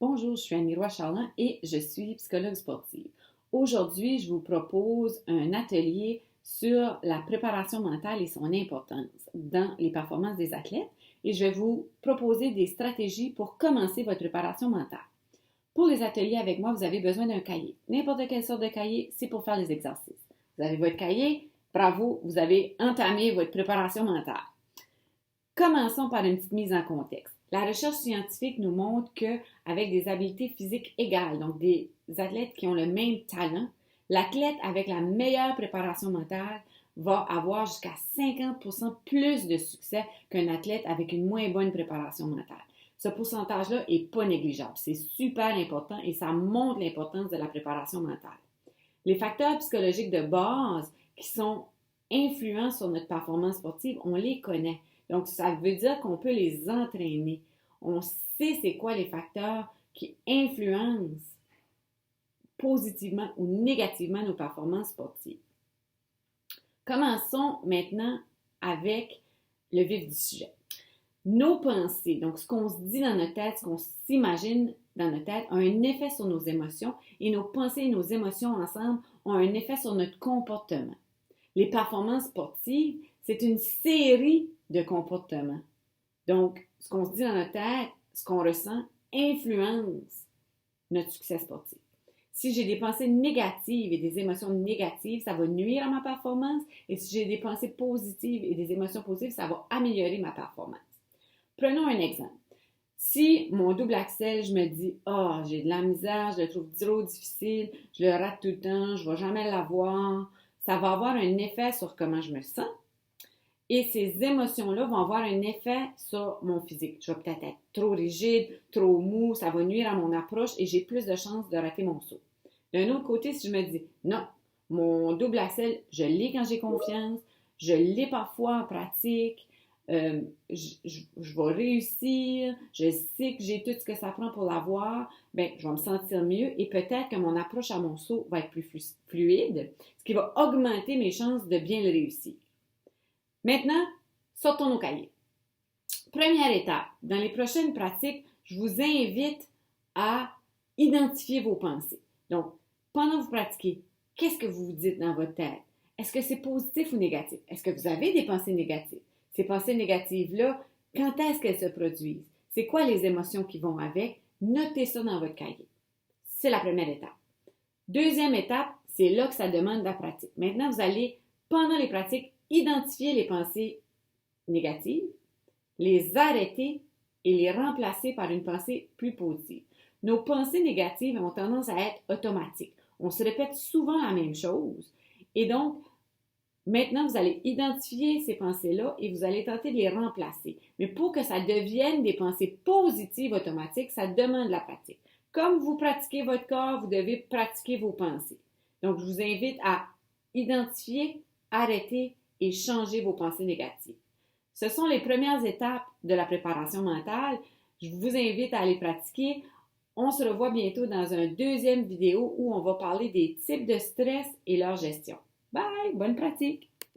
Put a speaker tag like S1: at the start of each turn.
S1: Bonjour, je suis Annie Roy-Charland et je suis psychologue sportive. Aujourd'hui, je vous propose un atelier sur la préparation mentale et son importance dans les performances des athlètes et je vais vous proposer des stratégies pour commencer votre préparation mentale. Pour les ateliers avec moi, vous avez besoin d'un cahier. N'importe quelle sorte de cahier, c'est pour faire les exercices. Vous avez votre cahier, bravo, vous avez entamé votre préparation mentale. Commençons par une petite mise en contexte. La recherche scientifique nous montre qu'avec des habiletés physiques égales, donc des athlètes qui ont le même talent, l'athlète avec la meilleure préparation mentale va avoir jusqu'à 50% plus de succès qu'un athlète avec une moins bonne préparation mentale. Ce pourcentage-là n'est pas négligeable. C'est super important et ça montre l'importance de la préparation mentale. Les facteurs psychologiques de base qui sont influents sur notre performance sportive, on les connaît. Donc, ça veut dire qu'on peut les entraîner. On sait c'est quoi les facteurs qui influencent positivement ou négativement nos performances sportives. Commençons maintenant avec le vif du sujet. Nos pensées, donc ce qu'on se dit dans notre tête, ce qu'on s'imagine dans notre tête, ont un effet sur nos émotions et nos pensées et nos émotions ensemble ont un effet sur notre comportement. Les performances sportives, c'est une série de comportements. Donc, ce qu'on se dit dans notre tête, ce qu'on ressent, influence notre succès sportif. Si j'ai des pensées négatives et des émotions négatives, ça va nuire à ma performance. Et si j'ai des pensées positives et des émotions positives, ça va améliorer ma performance. Prenons un exemple. Si mon double axel, je me dis « Ah, j'ai de la misère, je le trouve trop difficile, je le rate tout le temps, je ne vais jamais l'avoir », ça va avoir un effet sur comment je me sens. Et ces émotions-là vont avoir un effet sur mon physique. Je vais peut-être être trop rigide, trop mou, ça va nuire à mon approche et j'ai plus de chances de rater mon saut. D'un autre côté, si je me dis non, mon double axel, je l'ai quand j'ai confiance, je l'ai parfois en pratique, je vais réussir, je sais que j'ai tout ce que ça prend pour l'avoir, bien, je vais me sentir mieux et peut-être que mon approche à mon saut va être plus fluide, ce qui va augmenter mes chances de bien le réussir. Maintenant, sortons nos cahiers. Première étape, dans les prochaines pratiques, je vous invite à identifier vos pensées. Donc, pendant que vous pratiquez, qu'est-ce que vous vous dites dans votre tête? Est-ce que c'est positif ou négatif? Est-ce que vous avez des pensées négatives? Ces pensées négatives-là, quand est-ce qu'elles se produisent? C'est quoi les émotions qui vont avec? Notez ça dans votre cahier. C'est la première étape. Deuxième étape, c'est là que ça demande de la pratique. Maintenant, vous allez, pendant les pratiques, identifier les pensées négatives, les arrêter et les remplacer par une pensée plus positive. Nos pensées négatives ont tendance à être automatiques. On se répète souvent la même chose. Et donc, maintenant, vous allez identifier ces pensées-là et vous allez tenter de les remplacer. Mais pour que ça devienne des pensées positives automatiques, ça demande de la pratique. Comme vous pratiquez votre corps, vous devez pratiquer vos pensées. Donc, je vous invite à identifier, arrêter et changer vos pensées négatives. Ce sont les premières étapes de la préparation mentale. Je vous invite à les pratiquer. On se revoit bientôt dans une deuxième vidéo où on va parler des types de stress et leur gestion. Bye! Bonne pratique!